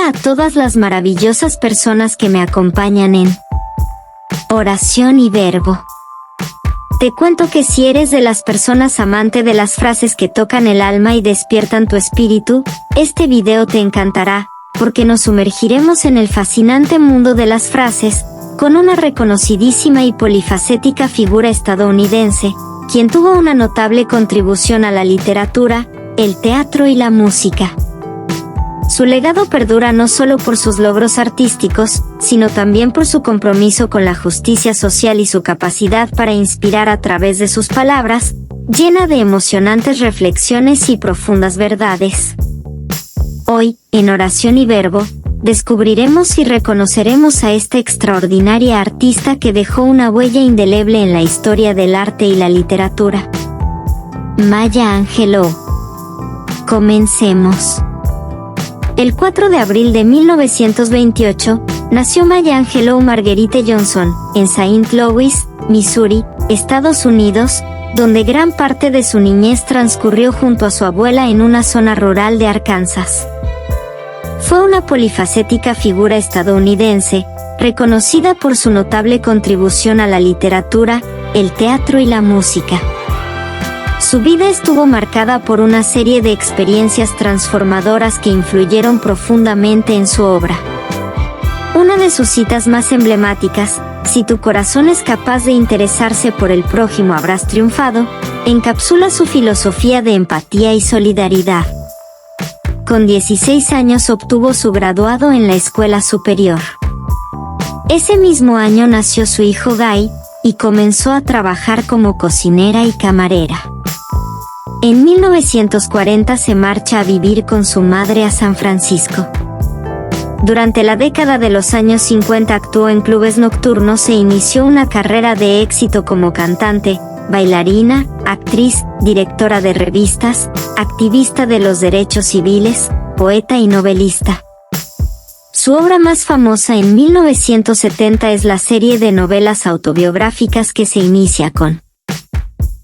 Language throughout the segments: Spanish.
Hola a todas las maravillosas personas que me acompañan en Oración y Verbo. Te cuento que si eres de las personas amante de las frases que tocan el alma y despiertan tu espíritu, este video te encantará, porque nos sumergiremos en el fascinante mundo de las frases, con una reconocidísima y polifacética figura estadounidense, quien tuvo una notable contribución a la literatura, el teatro y la música. Su legado perdura no solo por sus logros artísticos, sino también por su compromiso con la justicia social y su capacidad para inspirar a través de sus palabras, llena de emocionantes reflexiones y profundas verdades. Hoy, en Oración y Verbo, descubriremos y reconoceremos a esta extraordinaria artista que dejó una huella indeleble en la historia del arte y la literatura. Maya Angelou. Comencemos. El 4 de abril de 1928, nació Maya Angelou Marguerite Johnson, en St. Louis, Missouri, Estados Unidos, donde gran parte de su niñez transcurrió junto a su abuela en una zona rural de Arkansas. Fue una polifacética figura estadounidense, reconocida por su notable contribución a la literatura, el teatro y la música. Su vida estuvo marcada por una serie de experiencias transformadoras que influyeron profundamente en su obra. Una de sus citas más emblemáticas, "Si tu corazón es capaz de interesarse por el prójimo habrás triunfado", encapsula su filosofía de empatía y solidaridad. Con 16 años obtuvo su graduado en la escuela superior. Ese mismo año nació su hijo Guy, y comenzó a trabajar como cocinera y camarera. En 1940 se marcha a vivir con su madre a San Francisco. Durante la década de los años 50 actuó en clubes nocturnos e inició una carrera de éxito como cantante, bailarina, actriz, directora de revistas, activista de los derechos civiles, poeta y novelista. Su obra más famosa en 1970 es la serie de novelas autobiográficas que se inicia con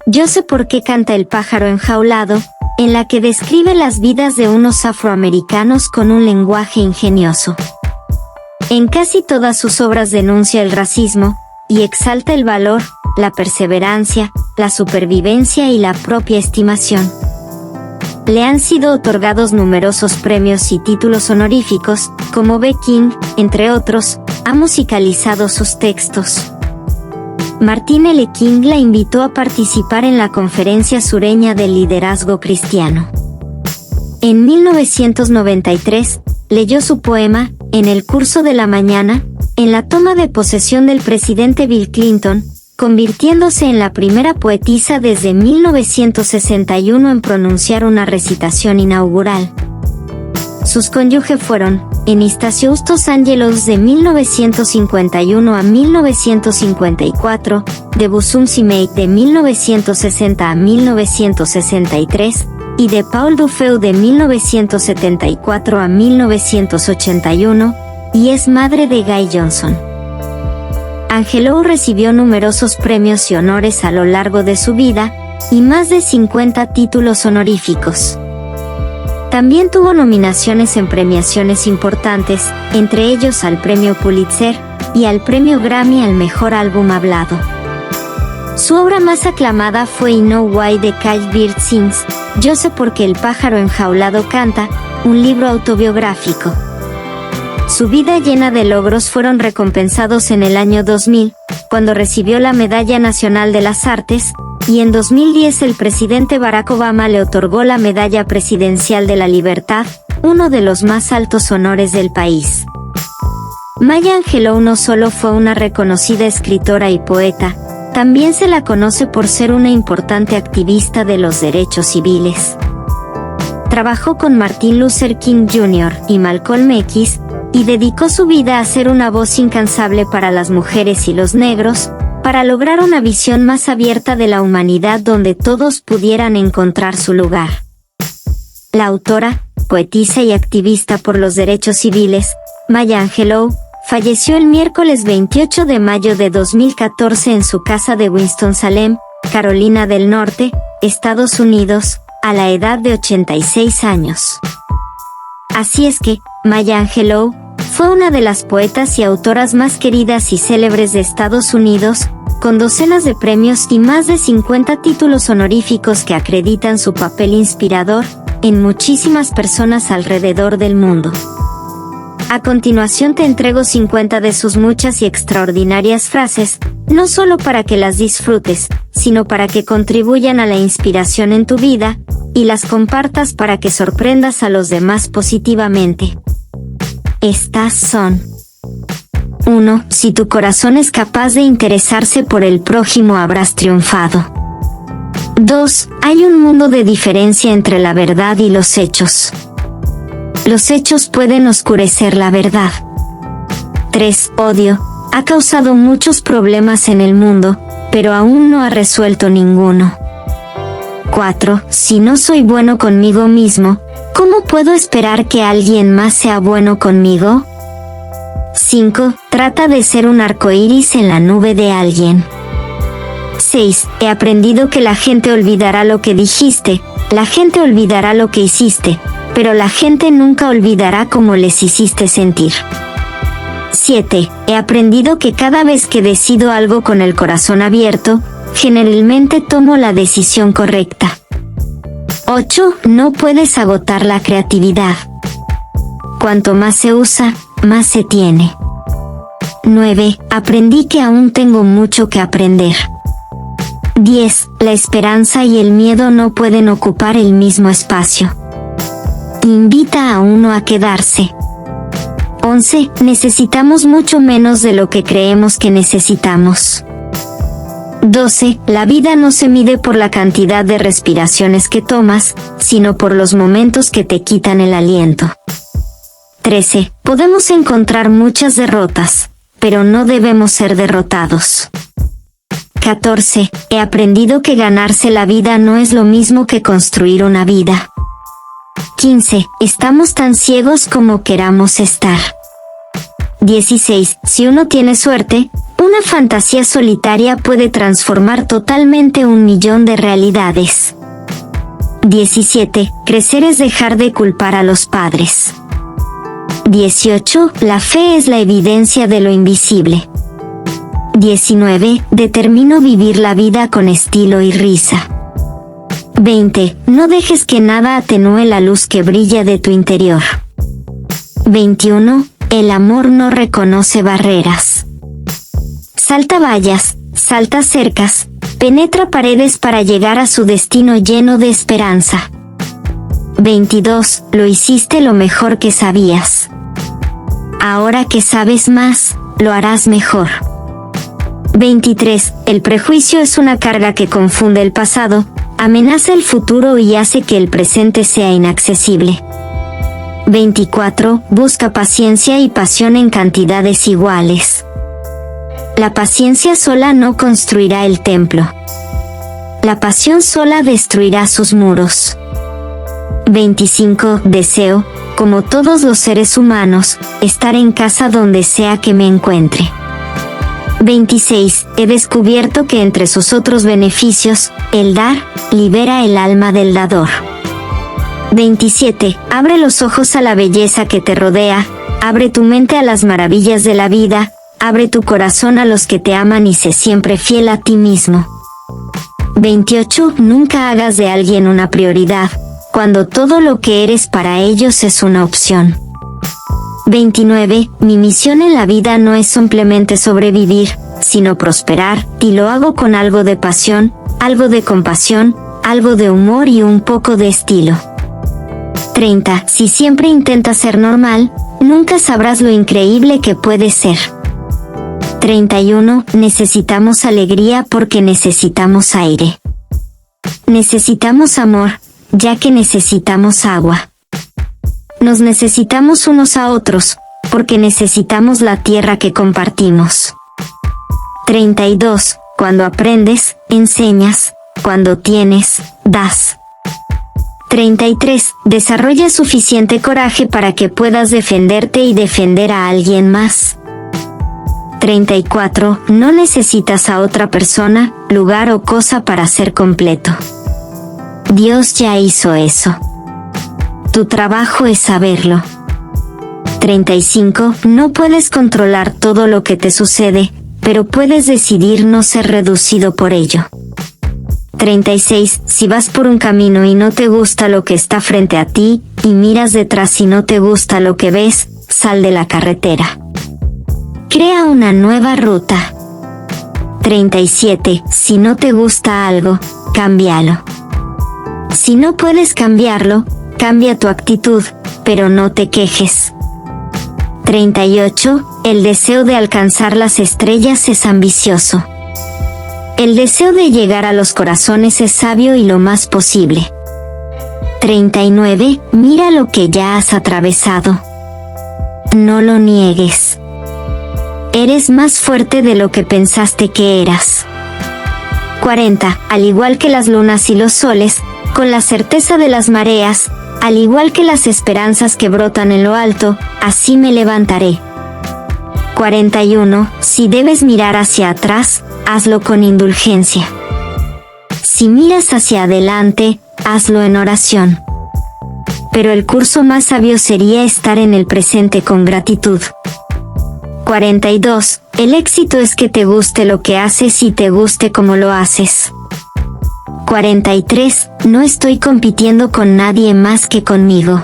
Yo sé por qué canta el pájaro enjaulado, en la que describe las vidas de unos afroamericanos con un lenguaje ingenioso. En casi todas sus obras denuncia el racismo, y exalta el valor, la perseverancia, la supervivencia y la propia estimación. Le han sido otorgados numerosos premios y títulos honoríficos, como B. King, entre otros, ha musicalizado sus textos. Martin L. King la invitó a participar en la Conferencia Sureña del Liderazgo Cristiano. En 1993, leyó su poema, En el curso de la mañana, en la toma de posesión del presidente Bill Clinton, convirtiéndose en la primera poetisa desde 1961 en pronunciar una recitación inaugural. Sus cónyuges fueron, en Istacious Angelos de 1951 a 1954, de Busum Simei de 1960 a 1963, y de Paul Dufeu de 1974 a 1981, y es madre de Guy Johnson. Angelou recibió numerosos premios y honores a lo largo de su vida, y más de 50 títulos honoríficos. También tuvo nominaciones en premiaciones importantes, entre ellos al Premio Pulitzer, y al Premio Grammy al Mejor Álbum Hablado. Su obra más aclamada fue I Know Why the Caged Sings, Yo sé por qué el pájaro enjaulado canta, un libro autobiográfico. Su vida llena de logros fueron recompensados en el año 2000, cuando recibió la Medalla Nacional de las Artes, y en 2010 el presidente Barack Obama le otorgó la Medalla Presidencial de la Libertad, uno de los más altos honores del país. Maya Angelou no solo fue una reconocida escritora y poeta, también se la conoce por ser una importante activista de los derechos civiles. Trabajó con Martin Luther King Jr. y Malcolm X, y dedicó su vida a ser una voz incansable para las mujeres y los negros, para lograr una visión más abierta de la humanidad donde todos pudieran encontrar su lugar. La autora, poetisa y activista por los derechos civiles, Maya Angelou, falleció el miércoles 28 de mayo de 2014 en su casa de Winston-Salem, Carolina del Norte, Estados Unidos, a la edad de 86 años. Así es que, Maya Angelou fue una de las poetas y autoras más queridas y célebres de Estados Unidos, con docenas de premios y más de 50 títulos honoríficos que acreditan su papel inspirador en muchísimas personas alrededor del mundo. A continuación te entrego 50 de sus muchas y extraordinarias frases, no solo para que las disfrutes, sino para que contribuyan a la inspiración en tu vida, y las compartas para que sorprendas a los demás positivamente. Estas son: 1. Si tu corazón es capaz de interesarse por el prójimo, habrás triunfado. 2. Hay un mundo de diferencia entre la verdad y los hechos. Los hechos pueden oscurecer la verdad. 3. Odio ha causado muchos problemas en el mundo, pero aún no ha resuelto ninguno. 4. Si no soy bueno conmigo mismo, ¿cómo puedo esperar que alguien más sea bueno conmigo? 5. Trata de ser un arcoíris en la nube de alguien. 6. He aprendido que la gente olvidará lo que dijiste, la gente olvidará lo que hiciste, pero la gente nunca olvidará cómo les hiciste sentir. 7. He aprendido que cada vez que decido algo con el corazón abierto, generalmente tomo la decisión correcta. 8. No puedes agotar la creatividad. Cuanto más se usa, más se tiene. 9. Aprendí que aún tengo mucho que aprender. 10. La esperanza y el miedo no pueden ocupar el mismo espacio. Invita a uno a quedarse. 11. Necesitamos mucho menos de lo que creemos que necesitamos. 12. La vida no se mide por la cantidad de respiraciones que tomas, sino por los momentos que te quitan el aliento. 13. Podemos encontrar muchas derrotas, pero no debemos ser derrotados. 14. He aprendido que ganarse la vida no es lo mismo que construir una vida. 15. Estamos tan ciegos como queramos estar. 16. Si uno tiene suerte, una fantasía solitaria puede transformar totalmente 1.000.000 de realidades. 17. Crecer es dejar de culpar a los padres. 18. La fe es la evidencia de lo invisible. 19. Determino vivir la vida con estilo y risa. 20. No dejes que nada atenúe la luz que brilla de tu interior. 21. El amor no reconoce barreras. Salta vallas, salta cercas, penetra paredes para llegar a su destino lleno de esperanza. 22. Lo hiciste lo mejor que sabías. Ahora que sabes más, lo harás mejor. 23. El prejuicio es una carga que confunde el pasado, amenaza el futuro y hace que el presente sea inaccesible. 24. Busca paciencia y pasión en cantidades iguales. La paciencia sola no construirá el templo. La pasión sola destruirá sus muros. 25. Deseo, como todos los seres humanos, estar en casa donde sea que me encuentre. 26. He descubierto que entre sus otros beneficios, el dar, libera el alma del dador. 27. Abre los ojos a la belleza que te rodea, abre tu mente a las maravillas de la vida, abre tu corazón a los que te aman y sé siempre fiel a ti mismo. 28. Nunca hagas de alguien una prioridad, cuando todo lo que eres para ellos es una opción. 29. Mi misión en la vida no es simplemente sobrevivir, sino prosperar, y lo hago con algo de pasión, algo de compasión, algo de humor y un poco de estilo. 30. Si siempre intentas ser normal, nunca sabrás lo increíble que puedes ser. 31. Necesitamos alegría porque necesitamos aire. Necesitamos amor, ya que necesitamos agua. Nos necesitamos unos a otros, porque necesitamos la tierra que compartimos. 32. Cuando aprendes, enseñas. Cuando tienes, das. 33. Desarrolla suficiente coraje para que puedas defenderte y defender a alguien más. 34. No necesitas a otra persona, lugar o cosa para ser completo. Dios ya hizo eso. Tu trabajo es saberlo. 35. No puedes controlar todo lo que te sucede, pero puedes decidir no ser reducido por ello. 36. Si vas por un camino y no te gusta lo que está frente a ti, y miras detrás y no te gusta lo que ves, sal de la carretera. Crea una nueva ruta. 37. Si no te gusta algo, cámbialo. Si no puedes cambiarlo, cambia tu actitud, pero no te quejes. 38. El deseo de alcanzar las estrellas es ambicioso. El deseo de llegar a los corazones es sabio y lo más posible. 39. Mira lo que ya has atravesado. No lo niegues. Eres más fuerte de lo que pensaste que eras. 40. Al igual que las lunas y los soles, con la certeza de las mareas, al igual que las esperanzas que brotan en lo alto, así me levantaré. 41. Si debes mirar hacia atrás, hazlo con indulgencia. Si miras hacia adelante, hazlo en oración. Pero el curso más sabio sería estar en el presente con gratitud. 42. El éxito es que te guste lo que haces y te guste como lo haces. 43. No estoy compitiendo con nadie más que conmigo.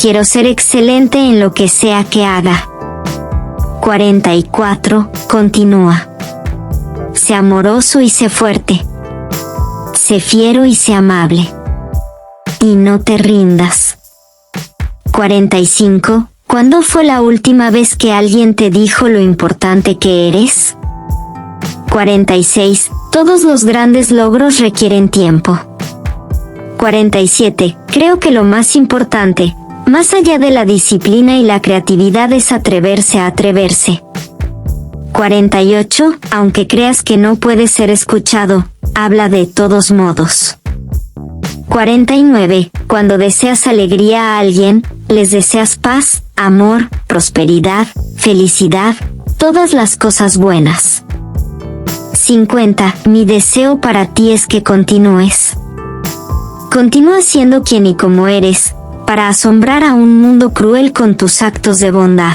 Quiero ser excelente en lo que sea que haga. 44. Continúa. Sé amoroso y sé fuerte. Sé fiero y sé amable. Y no te rindas. 45. ¿Cuándo fue la última vez que alguien te dijo lo importante que eres? 46. Todos los grandes logros requieren tiempo. 47. Creo que lo más importante, más allá de la disciplina y la creatividad, es atreverse a atreverse. 48. Aunque creas que no puedes ser escuchado, habla de todos modos. 49. Cuando deseas alegría a alguien, les deseas paz, amor, prosperidad, felicidad, todas las cosas buenas. 50. Mi deseo para ti es que continúes. Continúa siendo quien y como eres, para asombrar a un mundo cruel con tus actos de bondad.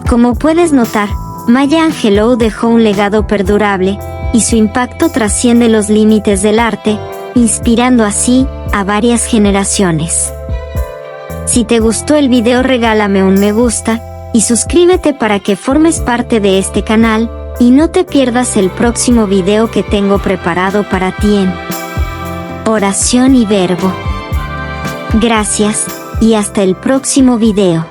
Como puedes notar, Maya Angelou dejó un legado perdurable, y su impacto trasciende los límites del arte, inspirando así a varias generaciones. Si te gustó el video, regálame un me gusta, y suscríbete para que formes parte de este canal, y no te pierdas el próximo video que tengo preparado para ti en Oración y Verbo. Gracias, y hasta el próximo video.